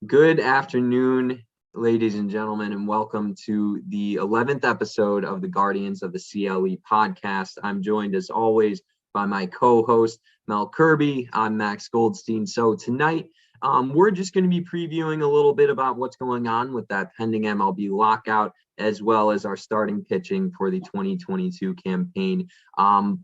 Good afternoon, ladies and gentlemen, and welcome to the 11th episode of the Guardians of the CLE Podcast. I'm joined, as always, by my co-host, Mel Kirby. I'm Max Goldstein. So tonight, we're just going to be previewing a little bit about what's going on with that pending MLB lockout, as well as our starting pitching for the 2022 campaign. So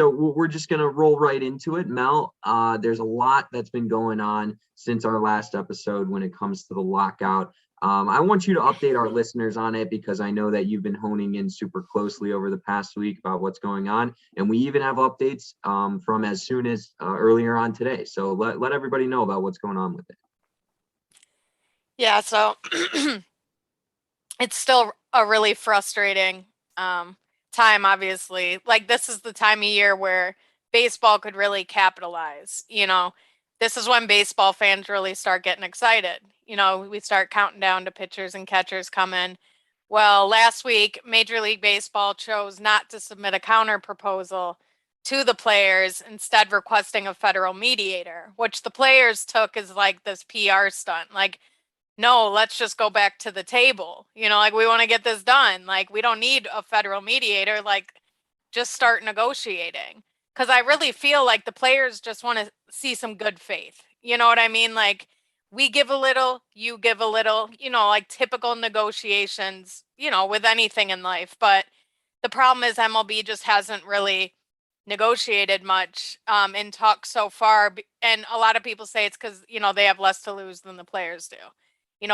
we're just going to roll right into it. Mel, there's a lot that's been going on since our last episode when it comes to the lockout. I want you to update our listeners on it because I know that you've been honing in super closely over the past week about what's going on. And we even have updates from as soon as earlier on today. So let everybody know about what's going on with it. Yeah, so it's still a really frustrating time, obviously. Like, this is the time of year where baseball could really capitalize. This is when baseball fans really start getting excited. We start counting down to pitchers and catchers coming. Well, last week, Major League Baseball chose not to submit a counter proposal to the players, instead requesting a federal mediator, which the players took as like this PR stunt. Like, no, let's just go back to the table. We want to get this done. Like, we don't need a federal mediator. Like, just start negotiating. Because I really feel like the players just want to see some good faith. You know what I mean? Like, we give a little, you give a little, like typical negotiations, with anything in life. But the problem is MLB just hasn't really negotiated much in talks so far. And a lot of people say it's because, they have less to lose than the players do.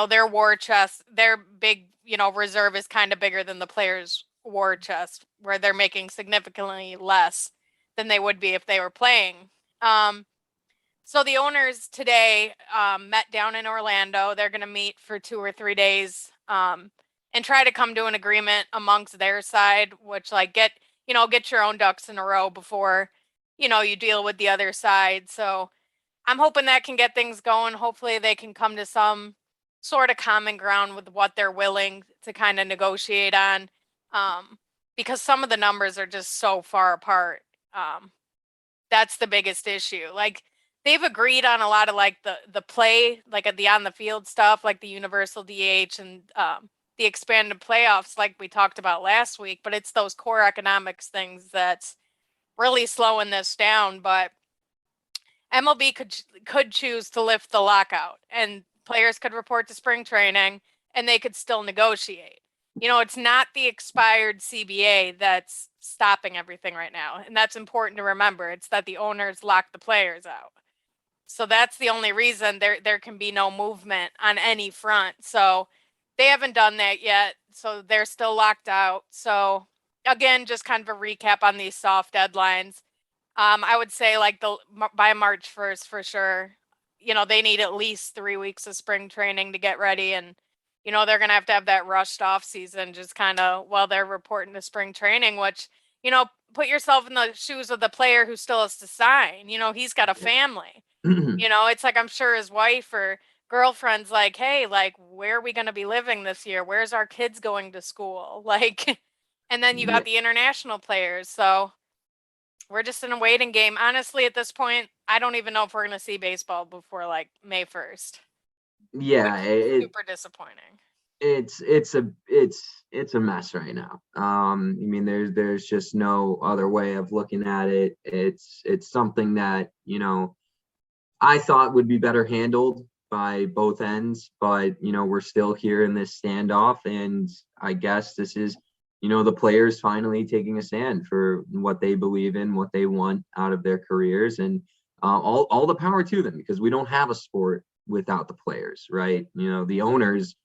Their war chest, their big, reserve is kind of bigger than the players' war chest, where they're making significantly less than they would be if they were playing. So the owners today met down in Orlando. They're going to meet for 2 or 3 days and try to come to an agreement amongst their side, which get your own ducks in a row before, you deal with the other side. So I'm hoping that can get things going. Hopefully they can come to some sort of common ground with what they're willing to kind of negotiate on, because some of the numbers are just so far apart. That's the biggest issue. Like, they've agreed on a lot of the play, like the on the field stuff, like the universal DH and the expanded playoffs, like we talked about last week. But it's those core economics things that's really slowing this down. But MLB could choose to lift the lockout, and players could report to spring training, and they could still negotiate. It's not the expired CBA that's stopping everything right now. And that's important to remember. It's that the owners lock the players out. So that's the only reason there can be no movement on any front. So they haven't done that yet. So they're still locked out. So again, just kind of a recap on these soft deadlines. I would say by March 1st for sure. They need at least 3 weeks of spring training to get ready, and they're going to have that rushed off season just kind of while they're reporting to spring training, which, put yourself in the shoes of the player who still has to sign. He's got a family. It's like, I'm sure his wife or girlfriend's like, hey, like, where are we going to be living this year? Where's our kids going to school? Like, and then you got the international players. So we're just in a waiting game. Honestly, at this point, I don't even know if we're going to see baseball before May 1st. Yeah, super disappointing. It's a mess right now. There's just no other way of looking at it. It's something that, I thought would be better handled by both ends, but we're still here in this standoff, and I guess this is the players finally taking a stand for what they believe in, what they want out of their careers, and all the power to them, because we don't have a sport without the players, right? The owners,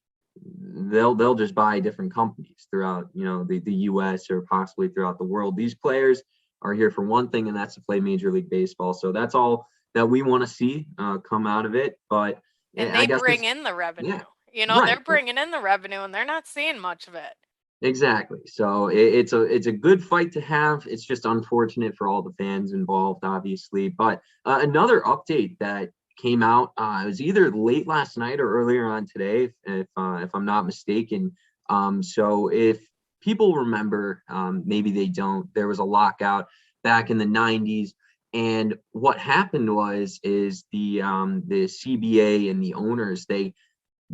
they'll just buy different companies throughout the US or possibly throughout the world. These players are here for one thing, and that's to play Major League Baseball. So that's all that we want to see come out of it. But and they bring in the revenue. Right. They're bringing in the revenue, and they're not seeing much of it. Exactly. So it's a good fight to have. It's just unfortunate for all the fans involved, obviously. But another update that came out, it was either late last night or earlier on today, if I'm not mistaken. So if people remember, maybe they don't, there was a lockout back in the 90s, And what happened is the CBA and the owners, they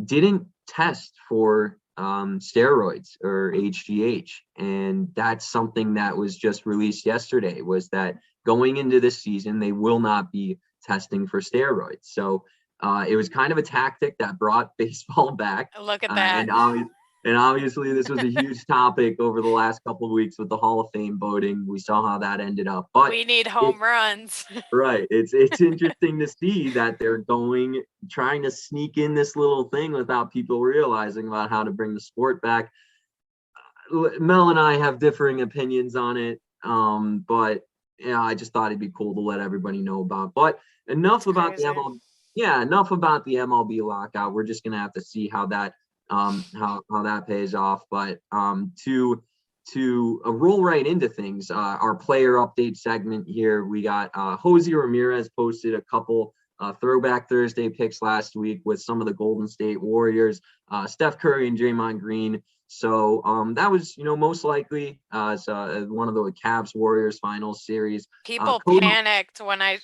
didn't test for steroids or HGH. And that's something that was just released yesterday, was that going into this season, they will not be testing for steroids. So it was kind of a tactic that brought baseball back. Look at that. And obviously this was a huge topic over the last couple of weeks with the Hall of Fame voting. We saw how that ended up. But we need home runs. Right. It's interesting to see that they're trying to sneak in this little thing without people realizing about how to bring the sport back. Mel and I have differing opinions on it. But yeah, I just thought it'd be cool to let everybody know about. But enough about the MLB. Yeah, enough about the MLB lockout. We're just gonna have to see how that how that pays off. But to roll right into things, our player update segment here, we got Jose Ramirez posted a couple Throwback Thursday picks last week with some of the Golden State Warriors, Steph Curry and Draymond Green. So that was, most likely one of the Cavs Warriors finals series. People panicked when I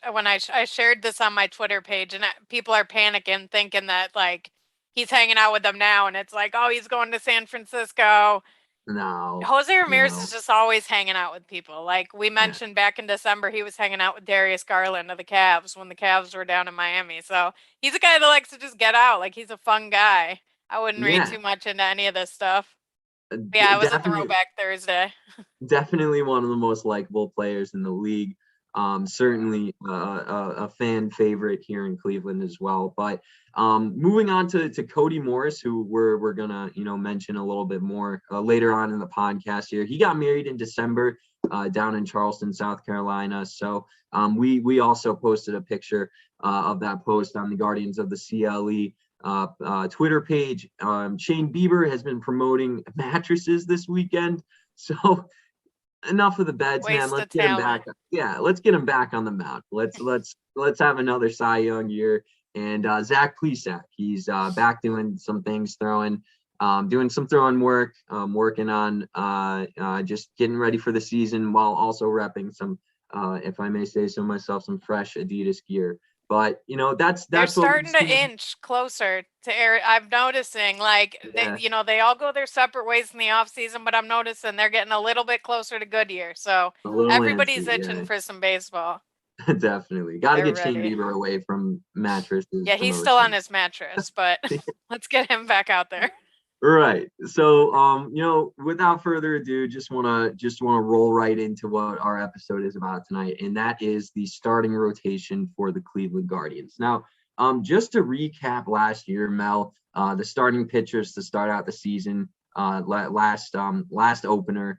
shared this on my Twitter page, and people are panicking, thinking that like he's hanging out with them now, and it's like, oh, he's going to San Francisco. No, Jose Ramirez is just always hanging out with people. Like we mentioned back in December, he was hanging out with Darius Garland of the Cavs when the Cavs were down in Miami. So he's a guy that likes to just get out. Like he's a fun guy. I wouldn't read too much into any of this stuff. Yeah, it was a Throwback Thursday. Definitely one of the most likable players in the league. Certainly a fan favorite here in Cleveland as well. But moving on to Cody Morris, who we're gonna mention a little bit more later on in the podcast here. He got married in December down in Charleston, South Carolina. So we also posted a picture of that post on the Guardians of the CLE Twitter page. Shane Bieber has been promoting mattresses this weekend. So enough of the beds, man. Let's get him back. Yeah, let's get him back on the mound. Let's have another Cy Young year. And Zach Plesak, he's back doing some things, doing some throwing work, working on just getting ready for the season while also repping some, if I may say so myself, some fresh Adidas gear. But that's they're starting to inch closer to Eric. I'm noticing they all go their separate ways in the off season, but I'm noticing they're getting a little bit closer to Goodyear. So everybody's itching for some baseball. Definitely got to get Shane Bieber away from mattresses. Yeah, he's still on his mattress, but let's get him back out there. Right. So, without further ado, just want to roll right into what our episode is about tonight. And that is the starting rotation for the Cleveland Guardians. Now, just to recap last year, Mel, the starting pitchers to start out the season, last opener,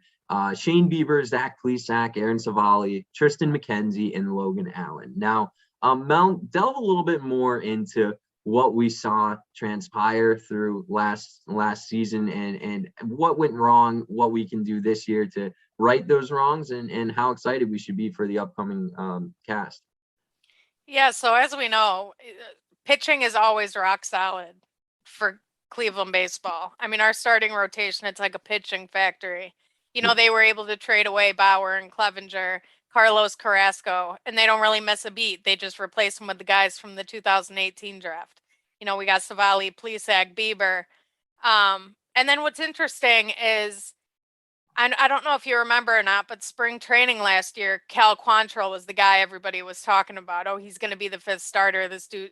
Shane Bieber, Zach Plesak, Aaron Sivali, Tristan Mckenzie, and Logan Allen. Now, Mel, delve a little bit more into what we saw transpire through last season and what went wrong, what we can do this year to right those wrongs, and how excited we should be for the upcoming cast. Yeah, so as we know, pitching is always rock solid for Cleveland baseball. I mean, our starting rotation, it's like a pitching factory. They were able to trade away Bauer and Clevenger, Carlos Carrasco, and they don't really miss a beat. They just replace them with the guys from the 2018 draft. We got Sivali, Plesak, Bieber. And then what's interesting is, I don't know if you remember or not, but spring training last year, Cal Quantrill was the guy everybody was talking about. Oh, he's going to be the fifth starter. This dude,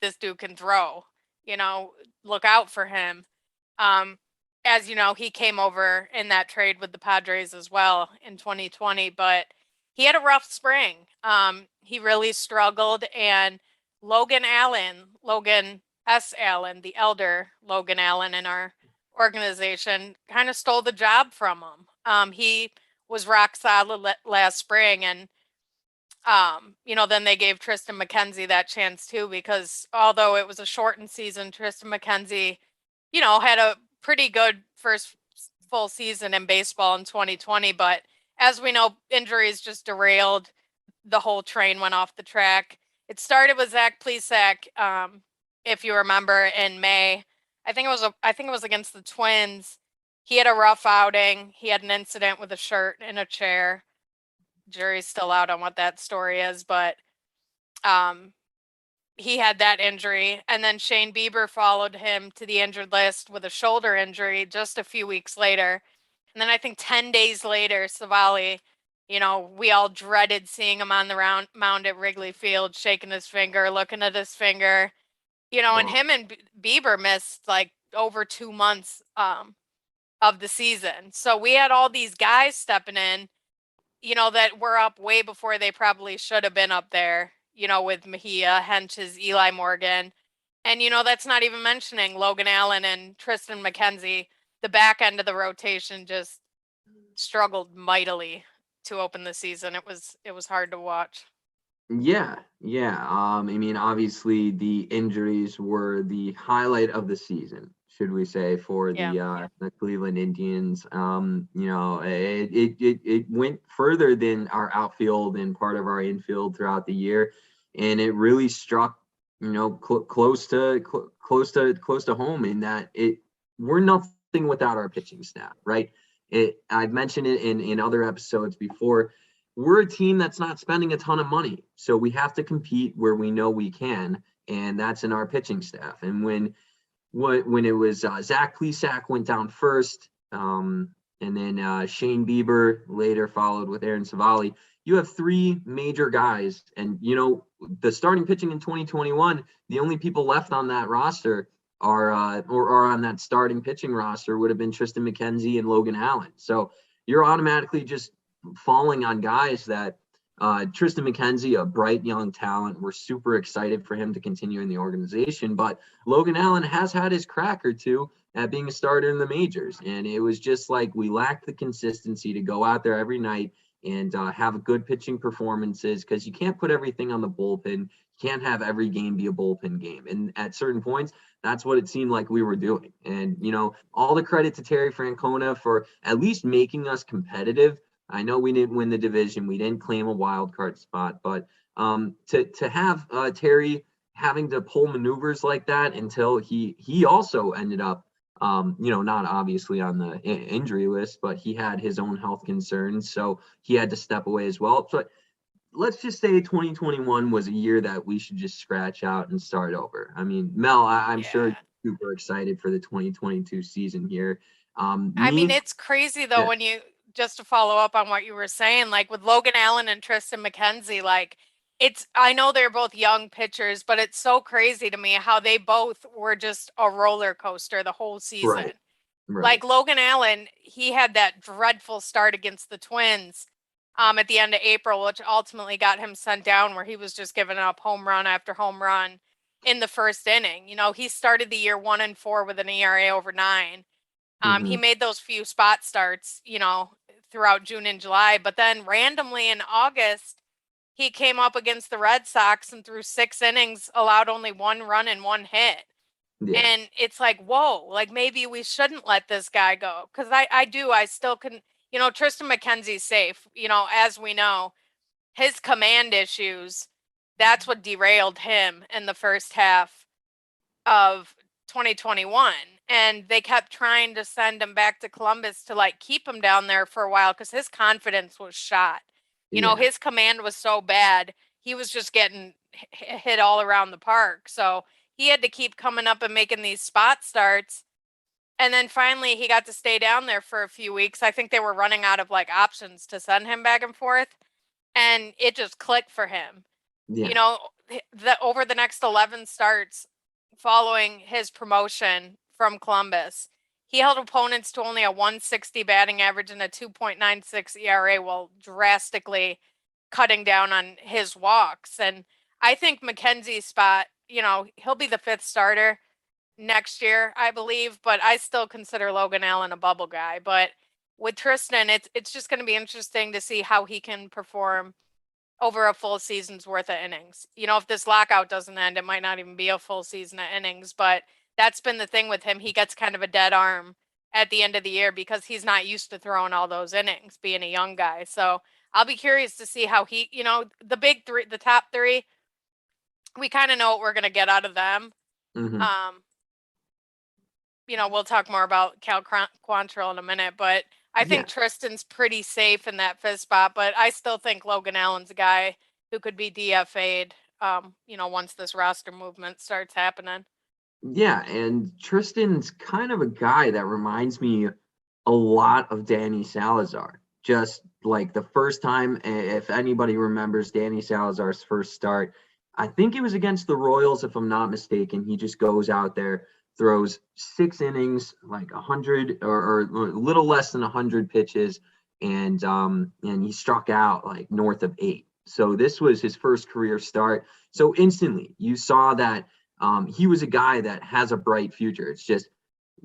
this dude can throw. Look out for him. As you know, he came over in that trade with the Padres as well in 2020, but he had a rough spring. He really struggled, and Logan S. Allen, the elder Logan Allen in our organization, kind of stole the job from him. He was rock solid last spring, and then they gave Tristan Mckenzie that chance too, because although it was a shortened season, Tristan Mckenzie, had a pretty good first full season in baseball in 2020. But as we know, injuries just derailed. The whole train went off the track. It started with Zach Plesak, if you remember, in May. I think it was against the Twins. He had a rough outing. He had an incident with a shirt in a chair. jury's still out on what that story is, but he had that injury. And then Shane Bieber followed him to the injured list with a shoulder injury just a few weeks later. And then I think 10 days later, Sivali, we all dreaded seeing him on the mound at Wrigley Field, shaking his finger, looking at his finger, and him and Bieber missed like over 2 months of the season. So we had all these guys stepping in, that were up way before they probably should have been up there, with Mejia, Hench's, Eli Morgan. And, that's not even mentioning Logan Allen and Tristan Mckenzie. The back end of the rotation just struggled mightily to open the season. It was hard to watch. Yeah. I mean, obviously the injuries were the highlight of the season, should we say, for the Cleveland Indians. It went further than our outfield and part of our infield throughout the year, and it really struck, close to home in that we're nothing without our pitching staff, right? I've mentioned it in other episodes before. We're a team that's not spending a ton of money, so we have to compete where we know we can, and that's in our pitching staff. And when it was Zach Plesak went down first, and then Shane Bieber later followed with Aaron Sivali, you have three major guys. And, the starting pitching in 2021, the only people left on that roster are on that starting pitching roster would have been Tristan Mckenzie and Logan Allen. So you're automatically just falling on guys that Tristan Mckenzie, a bright young talent. We're super excited for him to continue in the organization. But Logan Allen has had his crack or two at being a starter in the majors. And it was just like we lacked the consistency to go out there every night and have good pitching performances, because you can't put everything on the bullpen. You can't have every game be a bullpen game. And at certain points, that's what it seemed like we were doing. And, all the credit to Terry Francona for at least making us competitive. I know we didn't win the division. We didn't claim a wild card spot, but to have Terry having to pull maneuvers like that until he also ended up, not obviously on the injury list, but he had his own health concerns, so he had to step away as well. So let's just say 2021 was a year that we should just scratch out and start over. I mean, Mel, I'm sure you're super excited for the 2022 season here. I mean, it's crazy though, when you, just to follow up on what you were saying, like with Logan Allen and Tristan Mckenzie, like I know they're both young pitchers, but it's so crazy to me how they both were just a roller coaster the whole season. Right. Like Logan Allen, he had that dreadful start against the Twins at the end of April, which ultimately got him sent down, where he was just giving up home run after home run in the first inning. He started the year 1-4 with an ERA over 9. He made those few spot starts, throughout June and July, but then randomly in August, he came up against the Red Sox and threw 6 innings, allowed only 1 run and 1 hit. Yeah. And it's like, whoa, like maybe we shouldn't let this guy go. Cause I still can, Tristan McKenzie's safe, as we know, his command issues, that's what derailed him in the first half of 2021. And they kept trying to send him back to Columbus to like keep him down there for a while, because his confidence was shot. His command was so bad, he was just getting hit all around the park. So he had to keep coming up and making these spot starts. And then finally he got to stay down there for a few weeks. I think they were running out of like options to send him back and forth. And it just clicked for him. Yeah. Over the next 11 starts following his promotion from Columbus, he held opponents to only a 160 batting average and a 2.96 ERA, while drastically cutting down on his walks. And I think McKenzie's spot, he'll be the 5th starter next year, I believe, but I still consider Logan Allen a bubble guy. But with Tristan, it's just going to be interesting to see how he can perform over a full season's worth of innings. If this lockout doesn't end, it might not even be a full season of innings, but that's been the thing with him. He gets kind of a dead arm at the end of the year because he's not used to throwing all those innings, being a young guy. So I'll be curious to see how he, the big 3, the top 3, we kind of know what we're going to get out of them. We'll talk more about Quantrill in a minute, but I Yeah. think Tristan's pretty safe in that fifth spot, but I still think Logan Allen's a guy who could be DFA'd, once this roster movement starts happening. Yeah, and Tristan's kind of a guy that reminds me a lot of Danny Salazar. Just like the first time, if anybody remembers Danny Salazar's first start, I think it was against the Royals, if I'm not mistaken. He just goes out there, throws 6 innings, like 100 or a little less than 100 pitches, and he struck out like north of 8. So this was his first career start. So instantly, you saw that he was a guy that has a bright future. It's just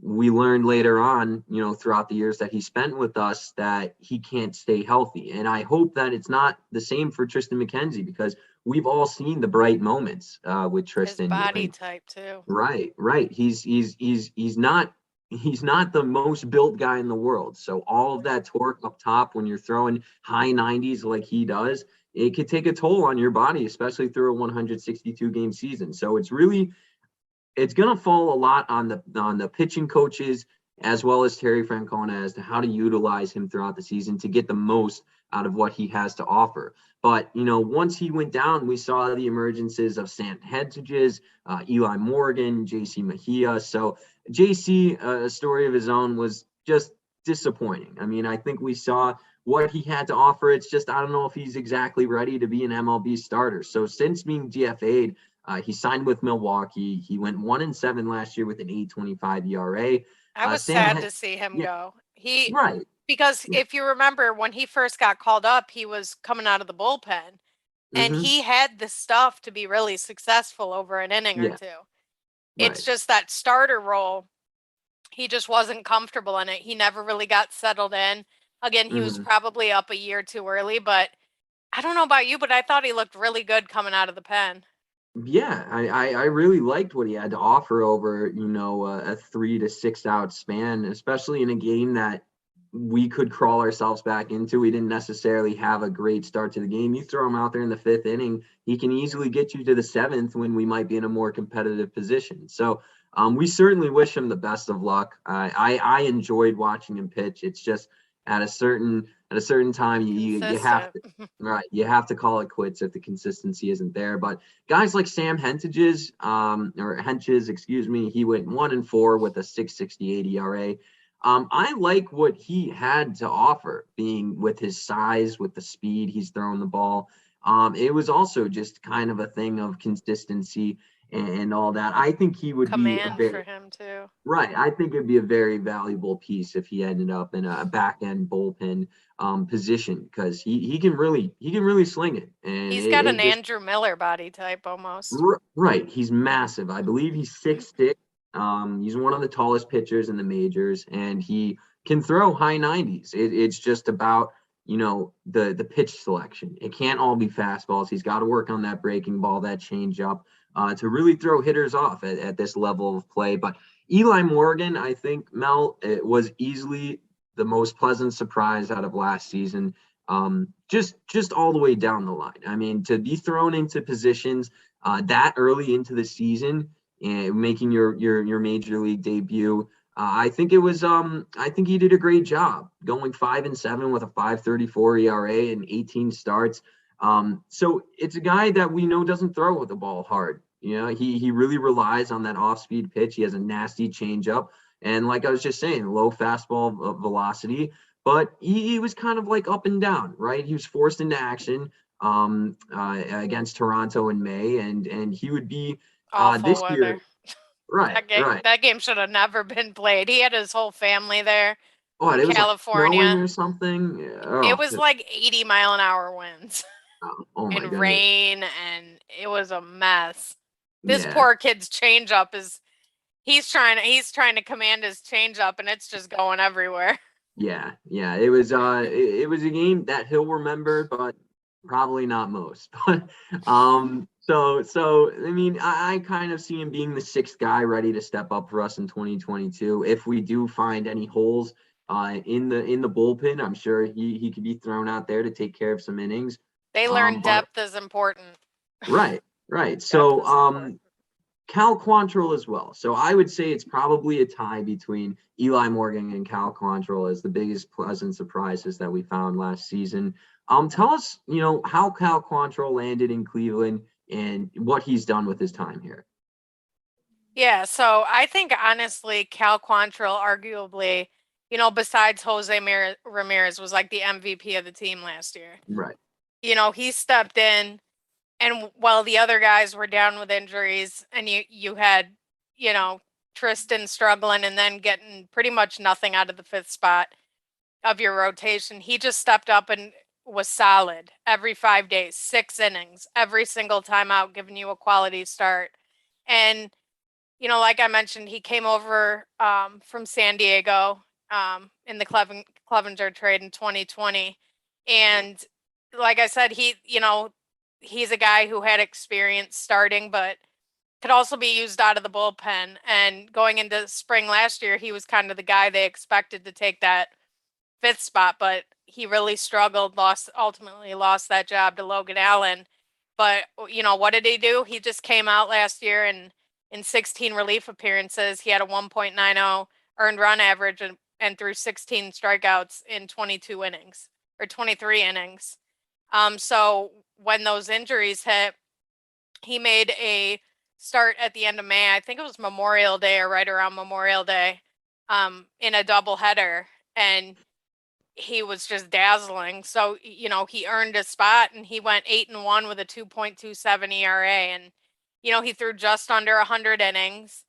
we learned later on, throughout the years that he spent with us, that he can't stay healthy. And I hope that it's not the same for Tristan McKenzie, because we've all seen the bright moments with Tristan. His body type too. Right. He's not the most built guy in the world. So all of that torque up top when you're throwing high 90s like he does, it could take a toll on your body, especially through a 162 game season. So it's going to fall a lot on the pitching coaches as well as Terry Francona as to how to utilize him throughout the season to get the most out of what he has to offer. But, once he went down, we saw the emergences of Sam Hentages, Eli Morgan, JC Mejia. So JC, a story of his own, was just disappointing. I mean, I think we saw what he had to offer. It's just, I don't know if he's exactly ready to be an MLB starter. So since being DFA'd, he signed with Milwaukee. He went 1-7 last year with an 8.25 ERA. I was sad to see him go. Right. Because if you remember when he first got called up, he was coming out of the bullpen, and he had the stuff to be really successful over an inning or two. It's just that starter role, he just wasn't comfortable in it. He never really got settled in. Again, he was probably up a year too early, but I don't know about you, but I thought he looked really good coming out of the pen. Yeah, I really liked what he had to offer over, a 3 to 6 out span, especially in a game that we could crawl ourselves back into. We didn't necessarily have a great start to the game. You throw him out there in the 5th inning, he can easily get you to the 7th when we might be in a more competitive position. So we certainly wish him the best of luck. I enjoyed watching him pitch. It's just at a certain time you have to call it quits if the consistency isn't there. But guys like Sam Hentages, he went 1-4 with a 6.68 ERA. I like what he had to offer, being with his size, with the speed he's throwing the ball. It was also just kind of a thing of consistency and all that. I think he would command for him too. Right. I think it'd be a very valuable piece if he ended up in a back end bullpen position, because he can really sling it. And he's got an Andrew Miller body type almost. Right. He's massive. I believe he's 6'6". He's one of the tallest pitchers in the majors, and he can throw high 90s. It's just about, the pitch selection. It can't all be fastballs. He's got to work on that breaking ball, that changeup, to really throw hitters off at this level of play. But Eli Morgan, I think, Mel, it was easily the most pleasant surprise out of last season. Just all the way down the line. I mean, to be thrown into positions that early into the season and making your major league debut, I think he did a great job going 5-7 with a 5.34 ERA and 18 starts. So it's a guy that we know doesn't throw the ball hard. He really relies on that off-speed pitch. He has a nasty changeup, and like I was just saying, low fastball velocity. But he was kind of like up and down, right? He was forced into action against Toronto in May, and he would be this weather. year. Right, that game should have never been played. He had his whole family there. It was California like or something. It was like 80-mile-an-hour winds and rain, and it was a mess. This poor kid's changeup he's trying to command his changeup, and it's just going everywhere. Yeah. It was it was a game that he'll remember, but probably not most. But so I mean, I kind of see him being the 6th guy ready to step up for us in 2022. If we do find any holes in the bullpen, I'm sure he could be thrown out there to take care of some innings. They learned depth is important. Right. So Cal Quantrill as well. So I would say it's probably a tie between Eli Morgan and Cal Quantrill as the biggest pleasant surprises that we found last season. Tell us, how Cal Quantrill landed in Cleveland and what he's done with his time here. Yeah, so I think honestly, Cal Quantrill arguably, besides Jose Ramirez, was like the MVP of the team last year. Right. He stepped in, and while the other guys were down with injuries, and you had, Tristan struggling and then getting pretty much nothing out of the fifth spot of your rotation, he just stepped up and was solid every 5 days, 6 innings, every single time out, giving you a quality start. And like I mentioned, he came over from San Diego in the Clevenger trade in 2020. And like I said, he's a guy who had experience starting, but could also be used out of the bullpen. And going into spring last year, he was kind of the guy they expected to take that fifth spot, but he really struggled, ultimately lost that job to Logan Allen. But, what did he do? He just came out last year and in 16 relief appearances, he had a 1.90 earned run average and threw 16 strikeouts in 22 innings or 23 innings. So when those injuries hit, he made a start at the end of May. I think it was Memorial Day or right around Memorial Day, in a doubleheader, and he was just dazzling. So, he earned a spot and he went 8-1 with a 2.27 ERA. And, he threw just under 100 innings,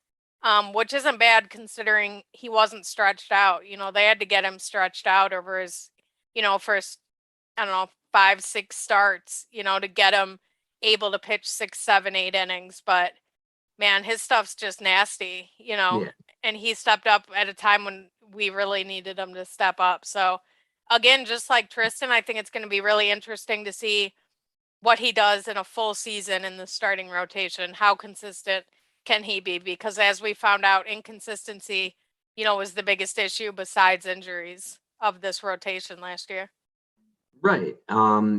which isn't bad considering he wasn't stretched out. They had to get him stretched out over his, first, 5-6 starts, to get him able to pitch 6, 7, 8 innings. But man, his stuff's just nasty, Yeah. and he stepped up at a time when we really needed him to step up. So again, just like Tristan, I think it's going to be really interesting to see what he does in a full season in the starting rotation. How consistent can he be? Because as we found out, inconsistency, was the biggest issue besides injuries of this rotation last year. Right.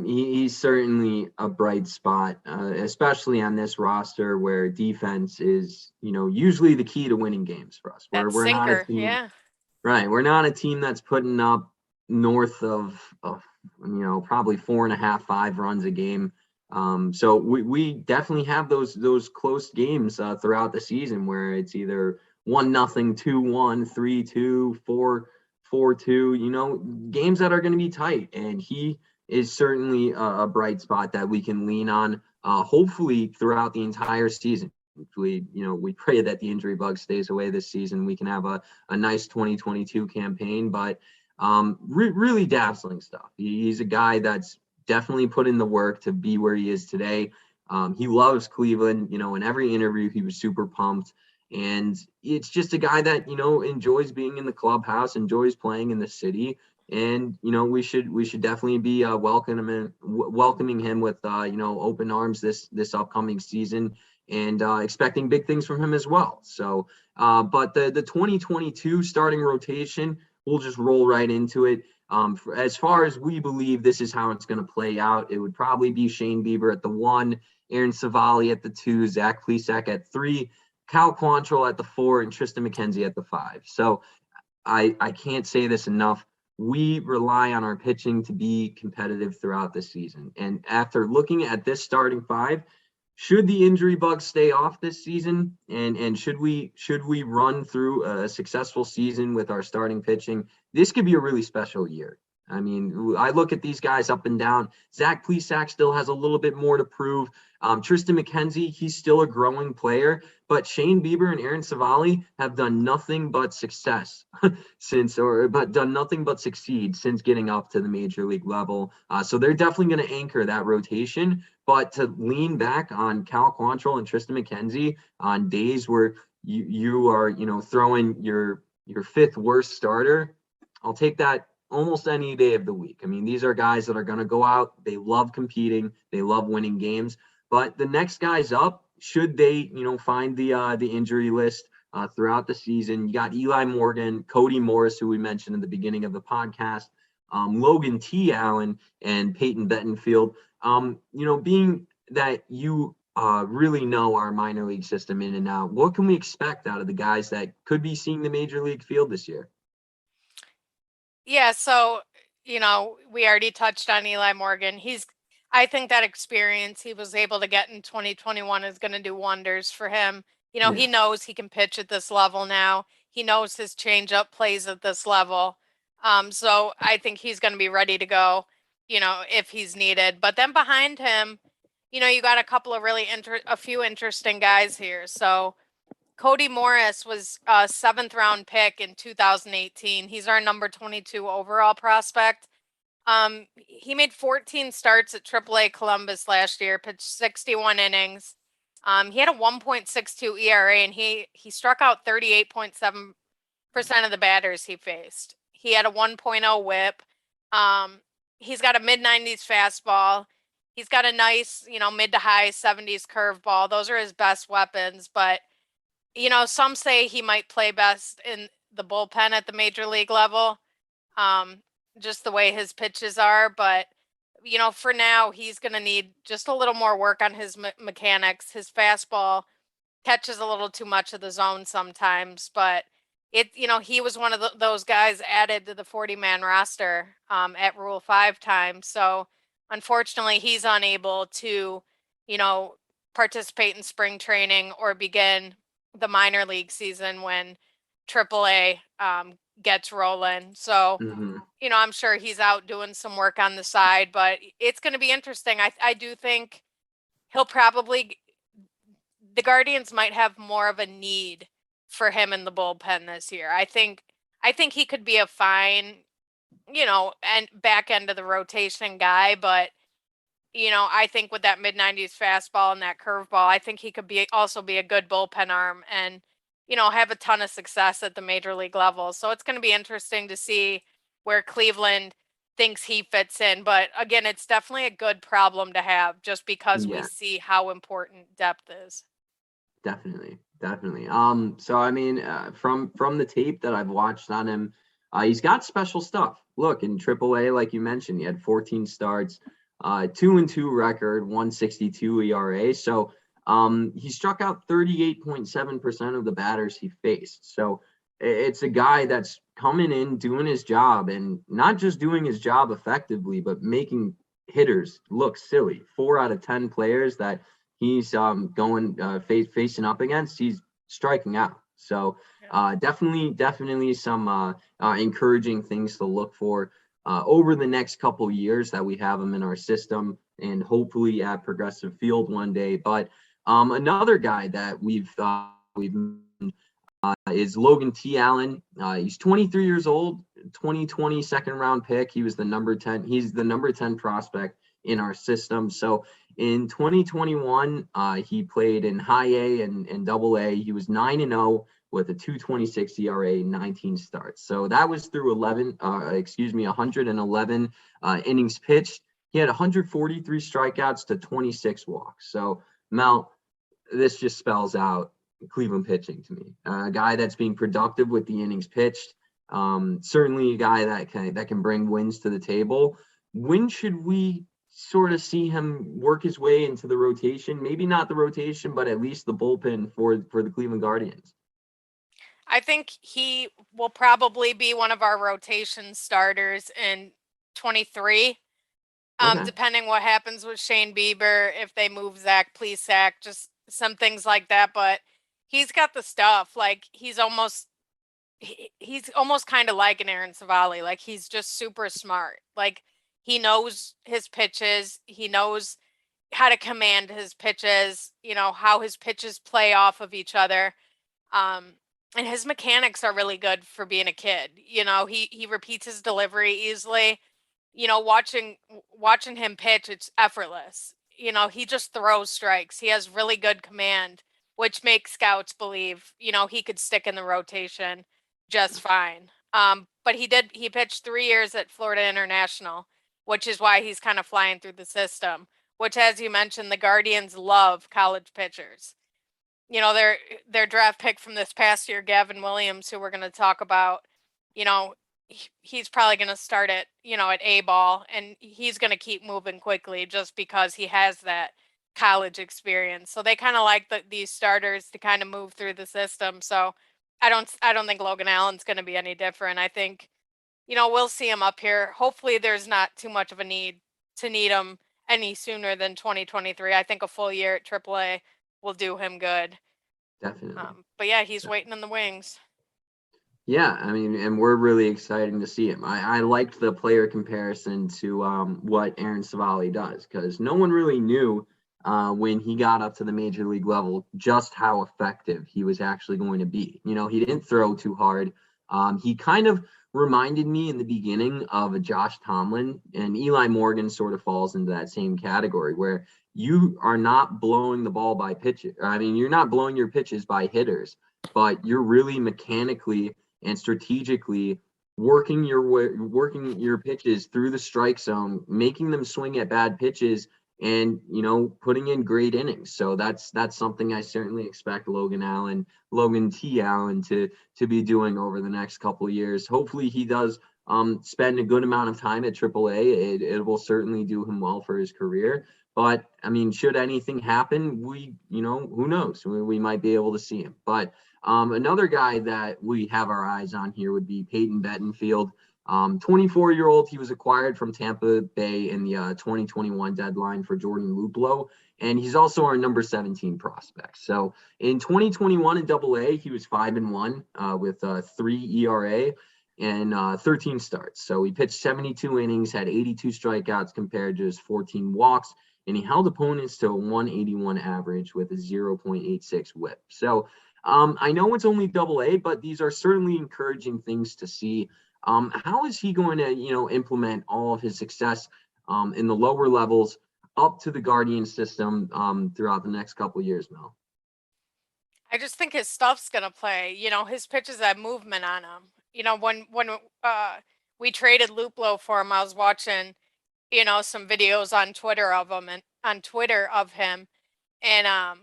He's certainly a bright spot, especially on this roster where defense is, usually the key to winning games for us. We're not a team, yeah. Right. We're not a team that's putting up north of probably 4.5, 5 runs a game. So we definitely have those close games throughout the season where it's either 1-0, 2-1, 3-2, 4-2, games that are going to be tight. And he is certainly a bright spot that we can lean on, hopefully throughout the entire season. We pray that the injury bug stays away this season. We can have a nice 2022 campaign, but really dazzling stuff. He's a guy that's definitely put in the work to be where he is today. He loves Cleveland. In every interview, he was super pumped. And it's just a guy that, enjoys being in the clubhouse, enjoys playing in the city. And, we should definitely be welcoming him with, open arms this upcoming season, and expecting big things from him as well. So, but the 2022 starting rotation, we'll just roll right into it. As far as we believe this is how it's going to play out, it would probably be Shane Bieber at the 1, Aaron Sivali at the 2, Zach Plesak at 3, Cal Quantrill at the 4, and Tristan Mckenzie at the 5. So I can't say this enough. We rely on our pitching to be competitive throughout the season. And after looking at this starting 5, should the injury bug stay off this season, and should we run through a successful season with our starting pitching, this could be a really special year. I mean, I look at these guys up and down. Zach Plesak still has a little bit more to prove. Tristan Mckenzie, he's still a growing player, but Shane Bieber and Aaron Sivali have done nothing but success done nothing but succeed since getting up to the major league level. So they're definitely going to anchor that rotation. But to lean back on Cal Quantrill and Tristan Mckenzie on days where you are, throwing your 5th worst starter, I'll take that almost any day of the week. I mean, these are guys that are going to go out. They love competing. They love winning games. But the next guys up, should they, find the injury list throughout the season, you got Eli Morgan, Cody Morris, who we mentioned in the beginning of the podcast, Logan T Allen, and Peyton Bettenfield. Being that you really know our minor league system in and out. What can we expect out of the guys that could be seeing the major league field this year? Yeah, so, we already touched on Eli Morgan. I think that experience he was able to get in 2021 is going to do wonders for him. He Yeah. knows he can pitch at this level now. He knows his changeup plays at this level. So I think he's going to be ready to go, if he's needed. But then behind him, you got a couple of a few interesting guys here. So Cody Morris was a 7th-round pick in 2018. He's our number 22 overall prospect. He made 14 starts at AAA Columbus last year, pitched 61 innings. He had a 1.62 ERA, and he struck out 38.7% of the batters he faced. He had a 1.0 WHIP. He's got a mid-90s fastball. He's got a nice, mid to high 70s curveball. Those are his best weapons, but some say he might play best in the bullpen at the major league level, just the way his pitches are. But, for now, he's going to need just a little more work on his mechanics. His fastball catches a little too much of the zone sometimes, but he was one of those guys added to the 40-man roster at Rule 5 time. So unfortunately, he's unable to, participate in spring training or begin the minor league season when AAA gets rolling. So, Mm-hmm. I'm sure he's out doing some work on the side, but it's going to be interesting. I do think he'll probably, the Guardians might have more of a need for him in the bullpen this year. I think he could be a fine, and back end of the rotation guy, but I think with that mid-90s fastball and that curveball, I think he could also be a good bullpen arm and, have a ton of success at the major league level. So it's going to be interesting to see where Cleveland thinks he fits in. But again, it's definitely a good problem to have just because we Yeah, see how important depth is. definitely, definitely. So I mean, from the tape that I've watched on him, he's got special stuff. Look, in AAA, like you mentioned, he had 14 starts, 2-2 record, 1.62 ERA. So he struck out 38.7% of the batters he faced. So it's a guy that's coming in, doing his job, and not just doing his job effectively, but making hitters look silly. 4 out of 10 players that he's facing up against, he's striking out. So definitely some encouraging things to look for over the next couple years that we have him in our system, and hopefully at Progressive Field one day. But another guy that we've is Logan T Allen. He's 23 years old, 2020 second-round pick. He was the number 10. He's the number 10 prospect in our system. So in 2021, he played in high A and double A. He was 9-0 with a 2.26 ERA, 19 starts. So that was through 111 innings pitched. He had 143 strikeouts to 26 walks. So Mel, this just spells out Cleveland pitching to me. A guy that's being productive with the innings pitched. Certainly a guy that can bring wins to the table. When should we sort of see him work his way into the rotation? Maybe not the rotation, but at least the bullpen for the Cleveland Guardians. I think he will probably be one of our rotation starters in 23. Okay. Depending what happens with Shane Bieber, if they move Zach Plesak, just some things like that. But he's got the stuff. Like he's almost kind of like an Aaron Sivali. Like he's just super smart. Like he knows his pitches. He knows how to command his pitches. How his pitches play off of each other. And his mechanics are really good for being a kid. He repeats his delivery easily. Watching him pitch, it's effortless. He just throws strikes. He has really good command, which makes scouts believe, he could stick in the rotation just fine. But he pitched 3 years at Florida International, which is why he's kind of flying through the system, which, as you mentioned, the Guardians love college pitchers. Their draft pick from this past year, Gavin Williams, who we're going to talk about, he's probably going to start at A ball, and he's going to keep moving quickly just because he has that college experience. So they kind of like these starters to kind of move through the system. So I don't think Logan Allen's going to be any different. I think, we'll see him up here. Hopefully there's not too much of a need to need him any sooner than 2023. I think a full year at AAA will do him good. Definitely. But yeah, he's waiting in the wings. Yeah, I mean, and we're really excited to see him. I liked the player comparison to what Aaron Sivali does, because no one really knew when he got up to the major league level just how effective he was actually going to be. He didn't throw too hard. He kind of reminded me in the beginning of a Josh Tomlin, and Eli Morgan sort of falls into that same category where you are not blowing the ball by pitches. I mean, you're not blowing your pitches by hitters, but you're really mechanically and strategically working your pitches through the strike zone, making them swing at bad pitches, and putting in great innings. So that's something I certainly expect Logan T Allen to be doing over the next couple of years. Hopefully he does spend a good amount of time at AAA. It will certainly do him well for his career. But I mean, should anything happen, who knows? We might be able to see him. But another guy that we have our eyes on here would be Peyton Bettenfield. 24-year-old. He was acquired from Tampa Bay in the 2021 deadline for Jordan Luplow, and he's also our number 17 prospect. So in 2021 in AA, he was 5-1 with 3 ERA and 13 starts. So he pitched 72 innings, had 82 strikeouts compared to his 14 walks, and he held opponents to a 181 average with a 0.86 whip. So I know it's only AA, but these are certainly encouraging things to see. How is he going to, implement all of his success in the lower levels up to the Guardian system throughout the next couple of years, Mel? I just think his stuff's going to play. His pitches have movement on them. When we traded Luplow for him, I was watching, some videos on Twitter of him, and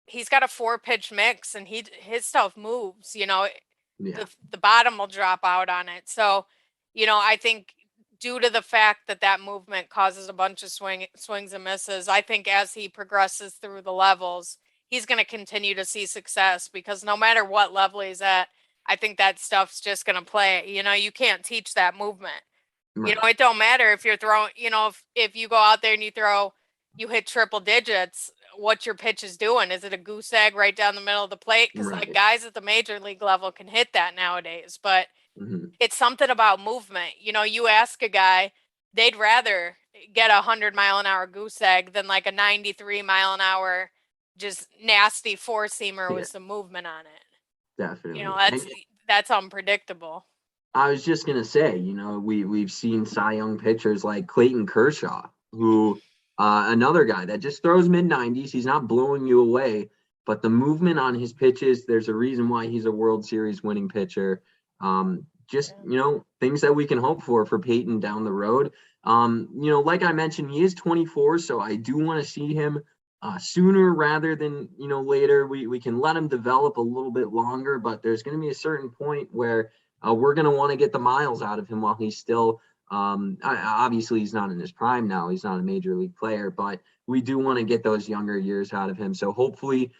he's got a 4-pitch mix, and his stuff moves. Yeah. The bottom will drop out on it. So, I think due to the fact that movement causes a bunch of swings and misses, I think as he progresses through the levels, he's going to continue to see success, because no matter what level he's at, I think that stuff's just going to play. You can't teach that movement. Right. It don't matter if you're throwing, if you go out there and you hit triple digits, what your pitch is doing. Is it a goose egg right down the middle of the plate? Because Right. guys at the major league level can hit that nowadays, but it's something about movement. You ask a guy, they'd rather get 100-mile-an-hour goose egg than like a 93-mile-an-hour just nasty 4-seamer with some movement on it. Definitely. That's unpredictable. I was just gonna say, we've seen Cy Young pitchers like Clayton Kershaw, who another guy that just throws mid-90s. He's not blowing you away, but the movement on his pitches, there's a reason why he's a World Series winning pitcher. Things that we can hope for Peyton down the road. Like I mentioned, he is 24, so I do want to see him sooner rather than, later. We can let him develop a little bit longer, but there's going to be a certain point where we're going to want to get the miles out of him while he's still obviously he's not in his prime now. He's not a major league player, but we do want to get those younger years out of him. So hopefully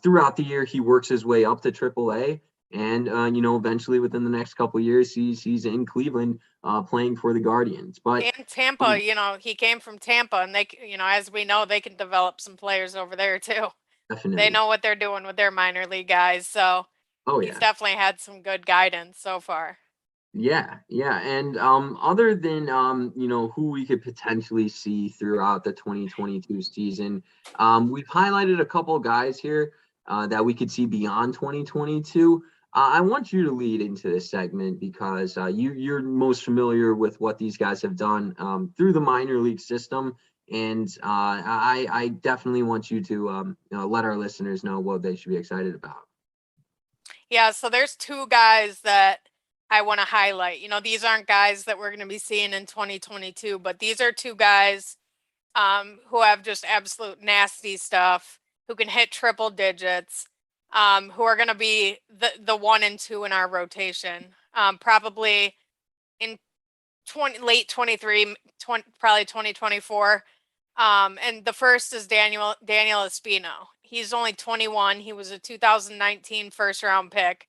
throughout the year, he works his way up to AAA, and, eventually within the next couple of years, he's in Cleveland playing for the Guardians. But and Tampa, he came from Tampa, and they, as we know, they can develop some players over there too. Definitely. They know what they're doing with their minor league guys. So he's definitely had some good guidance so far. Yeah. And other than who we could potentially see throughout the 2022 season, we've highlighted a couple of guys here that we could see beyond 2022. I want you to lead into this segment because you're most familiar with what these guys have done through the minor league system, and I definitely want you to let our listeners know what they should be excited about. Yeah, so there's 2 guys that I want to highlight. These aren't guys that we're going to be seeing in 2022, but these are 2 guys who have just absolute nasty stuff, who can hit triple digits, who are going to be the 1 and 2 in our rotation, probably in late 23, probably 2024. And the first is Daniel Espino. He's only 21. He was a 2019 first round pick.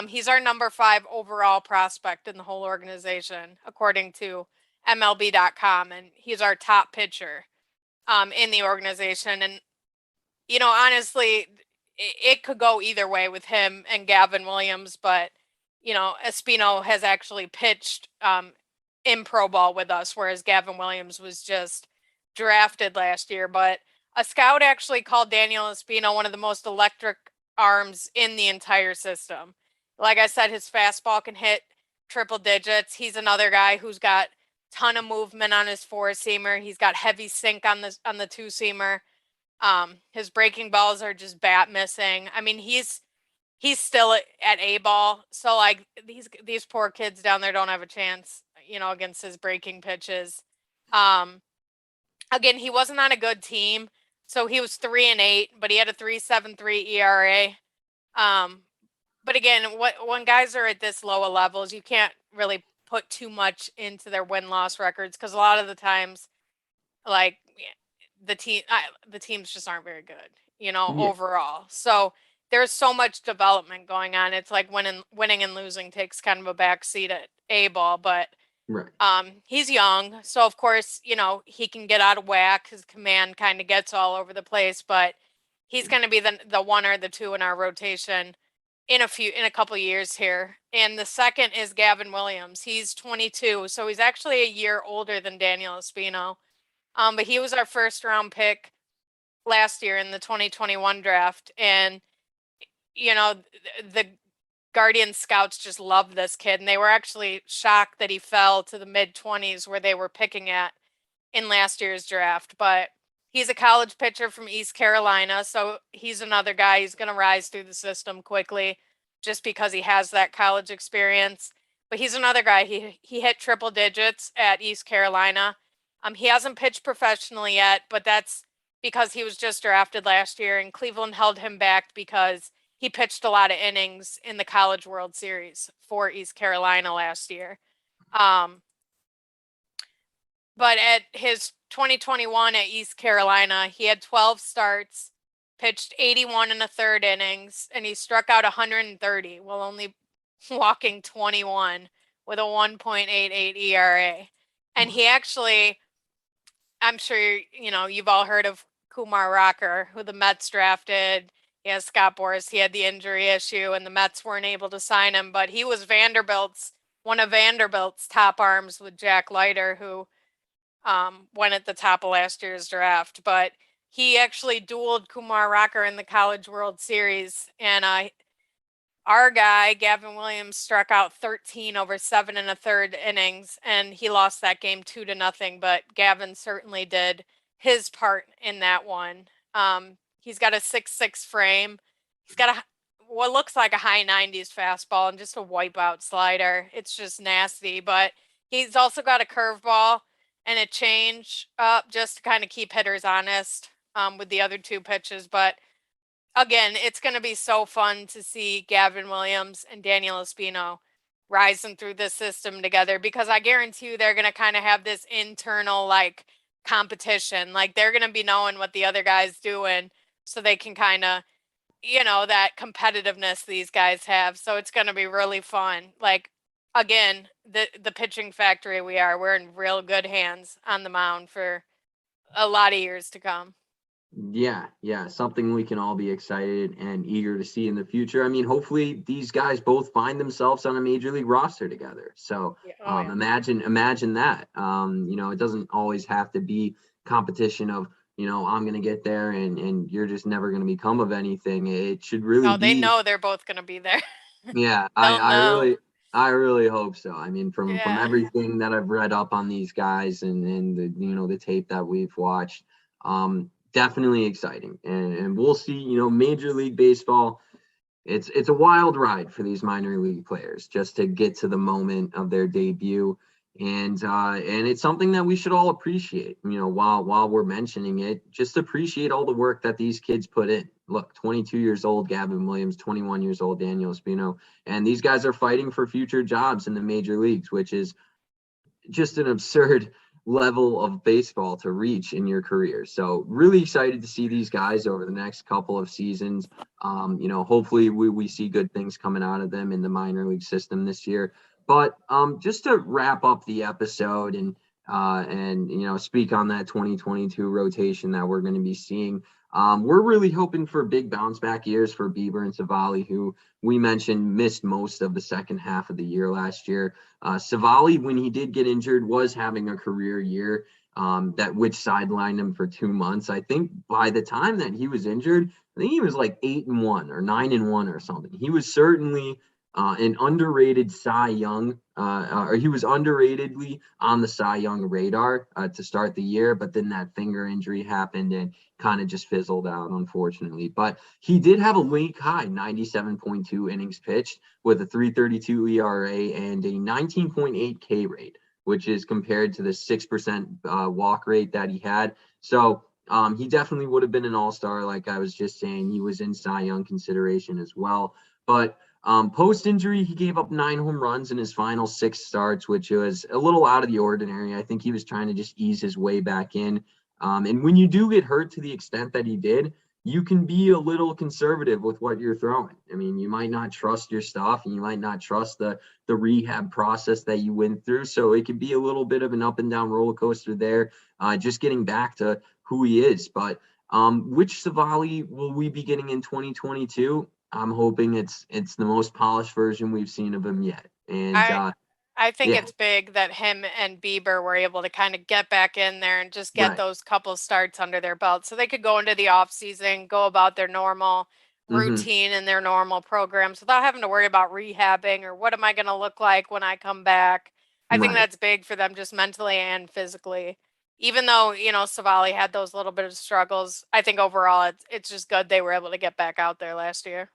He's our number 5 overall prospect in the whole organization, according to MLB.com, and he's our top pitcher in the organization. And honestly, it could go either way with him and Gavin Williams, but Espino has actually pitched in pro ball with us, whereas Gavin Williams was just drafted last year. But a scout actually called Daniel Espino one of the most electric arms in the entire system. Like I said, his fastball can hit triple digits. He's another guy who's got ton of movement on his four-seamer. He's got heavy sink on the two-seamer. His breaking balls are just bat missing. I mean, he's still at A ball. So like these poor kids down there don't have a chance, against his breaking pitches. Again, he wasn't on a good team. So he was 3-8, but he had a 3.73 ERA. But again, when guys are at this low levels, you can't really put too much into their win-loss records, because a lot of the times, like the teams just aren't very good, overall. So there's so much development going on. It's like winning and losing takes kind of a back seat at A ball, but Right. He's young, so of course, he can get out of whack. His command kind of gets all over the place, but he's going to be the one or the two in our rotation in a couple of years here. And the second is Gavin Williams. He's 22, so he's actually a year older than Daniel Espino. But he was our first round pick last year in the 2021 draft. And, the Guardian scouts just love this kid. And they were actually shocked that he fell to the mid-20s where they were picking at in last year's draft. But he's a college pitcher from East Carolina. So he's another guy. He's going to rise through the system quickly just because he has that college experience. But he's another guy. He hit triple digits at East Carolina. He hasn't pitched professionally yet, but that's because he was just drafted last year, and Cleveland held him back because he pitched a lot of innings in the College World Series for East Carolina last year. But at his 2021 at East Carolina, he had 12 starts, pitched 81 and a third innings, and he struck out 130 while only walking 21 with a 1.88 ERA. And he actually, I'm sure, you've all heard of Kumar Rocker, who the Mets drafted. He has Scott Boras. He had the injury issue, and the Mets weren't able to sign him. But he was one of Vanderbilt's top arms with Jack Leiter, who went at the top of last year's draft. But he actually dueled Kumar Rocker in the College World Series. And our guy, Gavin Williams, struck out 13 over 7 and a third innings, and he lost that game 2-0. But Gavin certainly did his part in that one. He's got a 6'6" frame. He's got what looks like a high 90s fastball and just a wipeout slider. It's just nasty, but he's also got a curveball and a change up just to kind of keep hitters honest with the other two pitches. But again, it's going to be so fun to see Gavin Williams and Daniel Espino rising through this system together, because I guarantee you they're going to kind of have this internal like competition. Like they're going to be knowing what the other guy's doing, so they can kind of, that competitiveness these guys have. So it's going to be really fun. Like, again, the pitching factory we're in real good hands on the mound for a lot of years to come. Yeah, something we can all be excited and eager to see in the future. I mean, hopefully these guys both find themselves on a major league roster together. So imagine that. It doesn't always have to be competition of, I'm going to get there and you're just never going to become of anything. It should really be. They know they're both going to be there. Yeah, I really hope so. I mean, from everything that I've read up on these guys and the, the tape that we've watched, definitely exciting. And we'll see, Major League Baseball, it's a wild ride for these minor league players just to get to the moment of their debut. And it's something that we should all appreciate, while we're mentioning it, just appreciate all the work that these kids put in. Look, 22 years old, Gavin Williams, 21 years old, Daniel Espino, and these guys are fighting for future jobs in the major leagues, which is just an absurd level of baseball to reach in your career. So really excited to see these guys over the next couple of seasons. Hopefully we see good things coming out of them in the minor league system this year. But just to wrap up the episode and speak on that 2022 rotation that we're going to be seeing. We're really hoping for big bounce back years for Bieber and Sivali, who we mentioned missed most of the second half of the year last year. Sivali, when he did get injured, was having a career year which sidelined him for 2 months. I think by the time that he was injured, I think he was like 8-1 or 9-1 or something. He was certainly an underrated Cy Young, or he was underratedly on the Cy Young radar to start the year, but then that finger injury happened and kind of just fizzled out, unfortunately. But he did have a league high 97.2 innings pitched with a 3.32 ERA and a 19.8 K rate, which is compared to the 6% walk rate that he had. So he definitely would have been an all-star. Like I was just saying, he was in Cy Young consideration as well. But post-injury, he gave up 9 home runs in his final 6 starts, which was a little out of the ordinary. I think he was trying to just ease his way back in. And when you do get hurt to the extent that he did, you can be a little conservative with what you're throwing. I mean, you might not trust your stuff, and you might not trust the rehab process that you went through. So it could be a little bit of an up and down roller coaster there, just getting back to who he is. But which Sivali will we be getting in 2022? I'm hoping it's the most polished version we've seen of him yet. And I think yeah. it's big that him and Bieber were able to kind of get back in there and just get those couple starts under their belt so they could go into the off season, go about their normal routine and their normal programs without having to worry about rehabbing or what am I going to look like when I come back. I think that's big for them just mentally and physically. Even though, Sivali had those little bit of struggles, I think overall it's just good they were able to get back out there last year.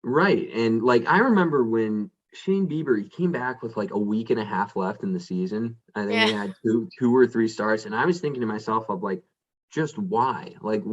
Right. And like I remember when Shane Bieber, he came back with like a week and a half left in the season. I think he had two or three starts. And I was thinking to myself of like, just why? Like,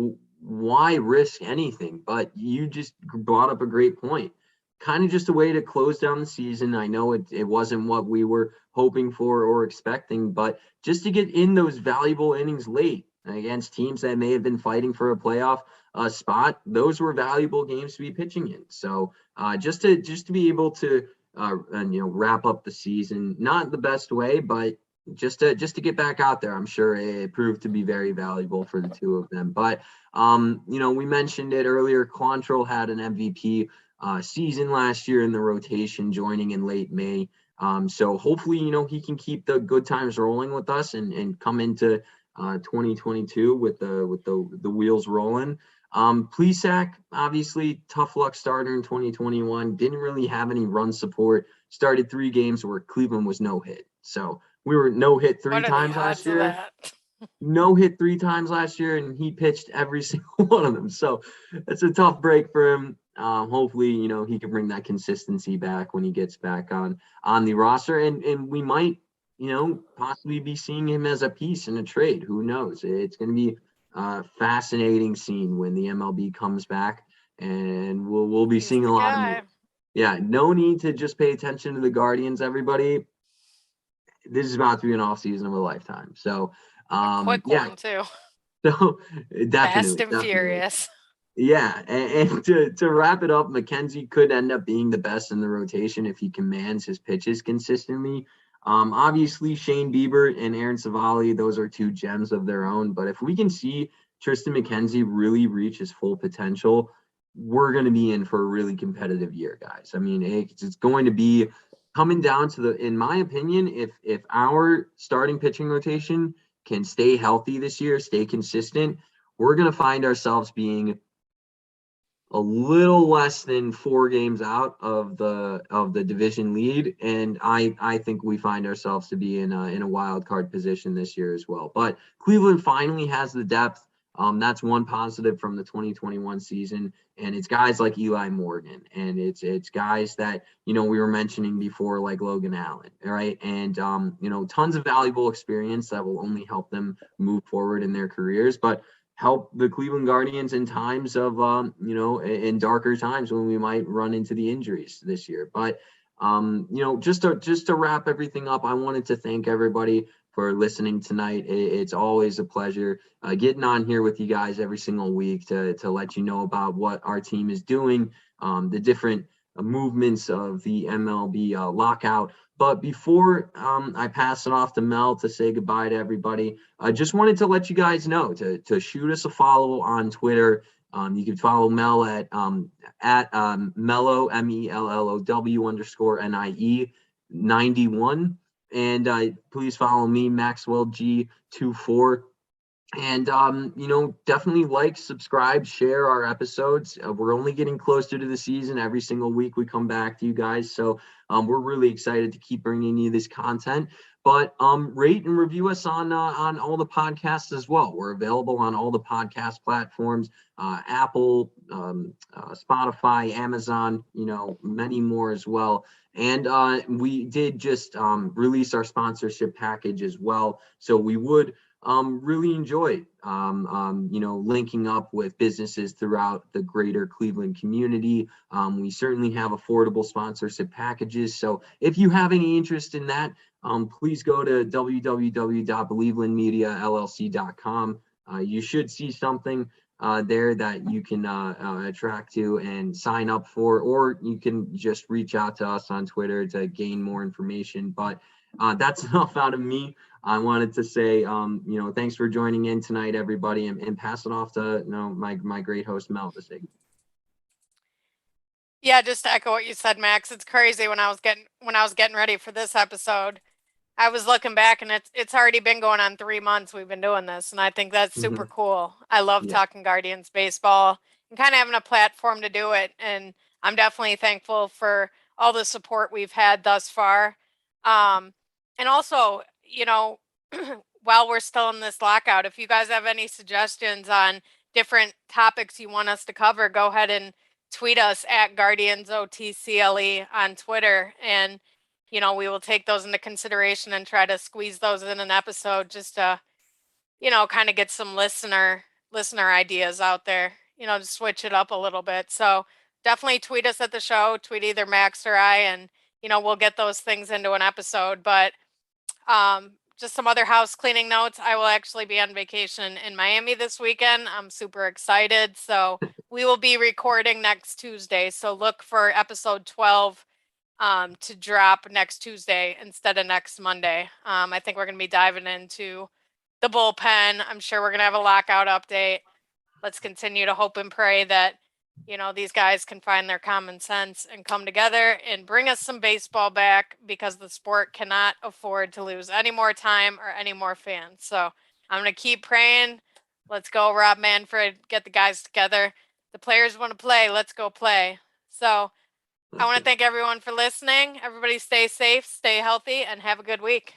why risk anything? But you just brought up a great point. Kind of just a way to close down the season. I know it wasn't what we were hoping for or expecting, but just to get in those valuable innings late against teams that may have been fighting for a playoff spot, those were valuable games to be pitching in. So just to be able to wrap up the season, not the best way, but just to get back out there, I'm sure it proved to be very valuable for the two of them. But we mentioned it earlier. Quantrill had an MVP season last year in the rotation, joining in late May. So hopefully, he can keep the good times rolling with us and come into 2022 with the wheels rolling. Plesak, obviously tough luck starter in 2021, didn't really have any run support, started 3 games where Cleveland was no hit. So we were no hit 3 times last year. No hit 3 times last year, and he pitched every single one of them. So it's a tough break for him. Hopefully, he can bring that consistency back when he gets back on the roster, and we might, possibly be seeing him as a piece in a trade. Who knows? It's going to be a fascinating scene when the MLB comes back, and we'll be seeing a lot of moves. Yeah, no need to just pay attention to the Guardians, everybody. This is about to be an off season of a lifetime. So a quick one too. So definitely Fast and furious. Yeah, and to wrap it up, Mckenzie could end up being the best in the rotation if he commands his pitches consistently. Obviously, Shane Bieber and Aaron Sivali, those are 2 gems of their own. But if we can see Tristan Mckenzie really reach his full potential, we're going to be in for a really competitive year, guys. I mean, it's going to be coming down to in my opinion, if our starting pitching rotation can stay healthy this year, stay consistent, we're going to find ourselves being a little less than 4 games out of the division lead, and I think we find ourselves to be in a wild card position this year as well. But Cleveland finally has the depth. That's one positive from the 2021 season, and it's guys like Eli Morgan, and it's guys that we were mentioning before, like Logan Allen, right? And tons of valuable experience that will only help them move forward in their careers, but help the Cleveland Guardians in times of, in darker times when we might run into the injuries this year. But, just to wrap everything up, I wanted to thank everybody for listening tonight. It's always a pleasure getting on here with you guys every single week to let you know about what our team is doing, the different movements of the MLB lockout. But before I pass it off to Mel to say goodbye to everybody, I just wanted to let you guys know to shoot us a follow on Twitter. You can follow Mel at Mellow, MELLOW _NIE 91. And please follow me, Maxwell G24. And, definitely like, subscribe, share our episodes. We're only getting closer to the season. Every single week we come back to you guys. So we're really excited to keep bringing you this content. But rate and review us on all the podcasts as well. We're available on all the podcast platforms, Apple, Spotify, Amazon, many more as well. And we did just release our sponsorship package as well. So we would really enjoy, linking up with businesses throughout the greater Cleveland community. We certainly have affordable sponsorship packages. So if you have any interest in that, please go to www.believelandmediallc.com. You should see something there that you can attract to and sign up for, or you can just reach out to us on Twitter to gain more information. But that's enough out of me. I wanted to say, thanks for joining in tonight, everybody, and pass it off to my great host Mel to say. Yeah, just to echo what you said, Max. It's crazy when I was getting ready for this episode, I was looking back, and it's already been going on 3 months we've been doing this, and I think that's super cool. I love talking Guardians baseball and kind of having a platform to do it, and I'm definitely thankful for all the support we've had thus far. And also, while we're still in this lockout, if you guys have any suggestions on different topics you want us to cover, go ahead and tweet us at GuardiansOTCLE on Twitter, and we will take those into consideration and try to squeeze those in an episode just to, kind of get some listener ideas out there, to switch it up a little bit. So definitely tweet us at the show, tweet either Max or I, and, we'll get those things into an episode. But just some other house cleaning notes. I will actually be on vacation in Miami this weekend. I'm super excited. So we will be recording next Tuesday. So look for episode 12 to drop next Tuesday instead of next Monday. I think we're going to be diving into the bullpen. I'm sure we're going to have a lockout update. Let's continue to hope and pray that, these guys can find their common sense and come together and bring us some baseball back, because the sport cannot afford to lose any more time or any more fans. So I'm going to keep praying. Let's go, Rob Manfred, get the guys together. The players want to play. Let's go play. So I want to thank everyone for listening. Everybody stay safe, stay healthy, and have a good week.